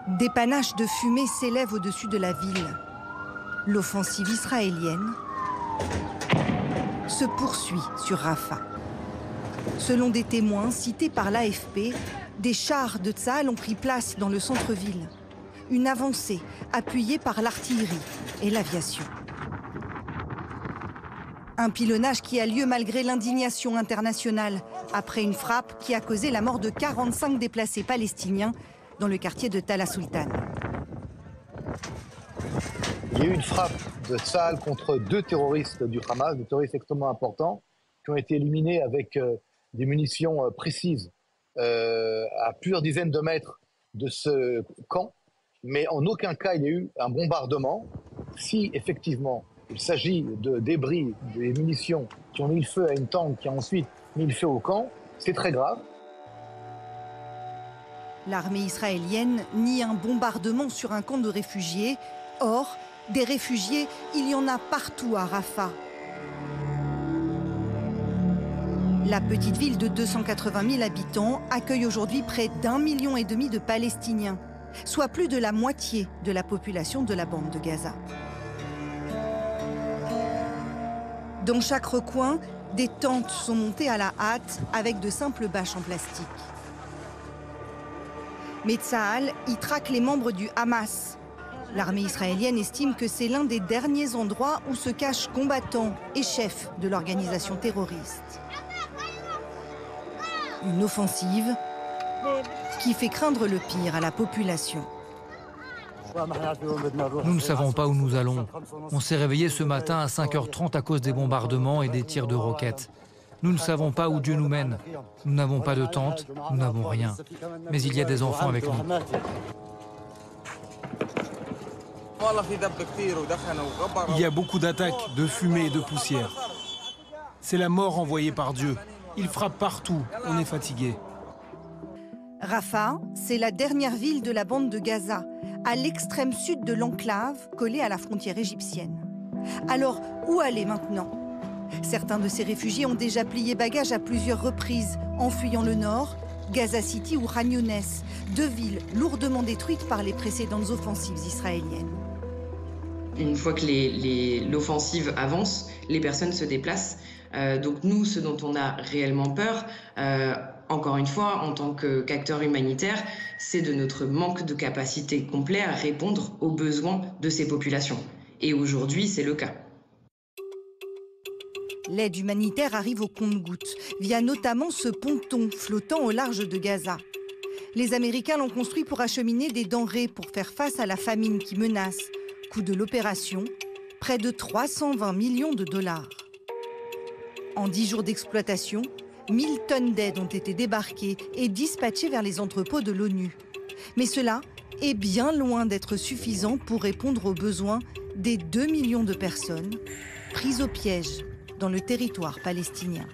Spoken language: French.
Des panaches de fumée s'élèvent au-dessus de la ville. L'offensive israélienne se poursuit sur Rafah. Selon des témoins cités par l'AFP, des chars de Tsahal ont pris place dans le centre-ville. Une avancée appuyée par l'artillerie et l'aviation. Un pilonnage qui a lieu malgré l'indignation internationale, après une frappe qui a causé la mort de 45 déplacés palestiniens dans le quartier de Talla Sultan. Il y a eu une frappe de Tsahal contre 2 terroristes du Hamas, des terroristes extrêmement importants, qui ont été éliminés avec des munitions précises à plusieurs dizaines de mètres de ce camp. Mais en aucun cas il y a eu un bombardement. Si effectivement il s'agit de débris, des munitions qui ont mis le feu à une tente, qui a ensuite mis le feu au camp, c'est très grave. L'armée israélienne nie un bombardement sur un camp de réfugiés. Or, des réfugiés, il y en a partout à Rafah. La petite ville de 280 000 habitants accueille aujourd'hui près d'1,5 million de Palestiniens, soit plus de la moitié de la population de la bande de Gaza. Dans chaque recoin, des tentes sont montées à la hâte avec de simples bâches en plastique. Mais Tsahal y traque les membres du Hamas. L'armée israélienne estime que c'est l'un des derniers endroits où se cachent combattants et chefs de l'organisation terroriste. Une offensive qui fait craindre le pire à la population. Nous ne savons pas où nous allons. On s'est réveillé ce matin à 5h30 à cause des bombardements et des tirs de roquettes. Nous ne savons pas où Dieu nous mène. Nous n'avons pas de tente, nous n'avons rien. Mais il y a des enfants avec nous. Il y a beaucoup d'attaques, de fumée et de poussière. C'est la mort envoyée par Dieu. Il frappe partout, on est fatigué. Rafah, c'est la dernière ville de la bande de Gaza, à l'extrême sud de l'enclave, collée à la frontière égyptienne. Alors, où aller maintenant ? Certains de ces réfugiés ont déjà plié bagages à plusieurs reprises, en fuyant le nord, Gaza City ou Khan Younes, 2 villes lourdement détruites par les précédentes offensives israéliennes. Une fois que l'offensive avance, les personnes se déplacent. Donc nous, ce dont on a réellement peur, encore une fois, en tant qu'acteur humanitaire, c'est de notre manque de capacité complet à répondre aux besoins de ces populations. Et aujourd'hui, c'est le cas. L'aide humanitaire arrive au compte-gouttes, via notamment ce ponton flottant au large de Gaza. Les Américains l'ont construit pour acheminer des denrées pour faire face à la famine qui menace. Coût de l'opération, près de 320 millions de dollars. En 10 jours d'exploitation, 1000 tonnes d'aide ont été débarquées et dispatchées vers les entrepôts de l'ONU. Mais cela est bien loin d'être suffisant pour répondre aux besoins des 2 millions de personnes prises au piège dans le territoire palestinien.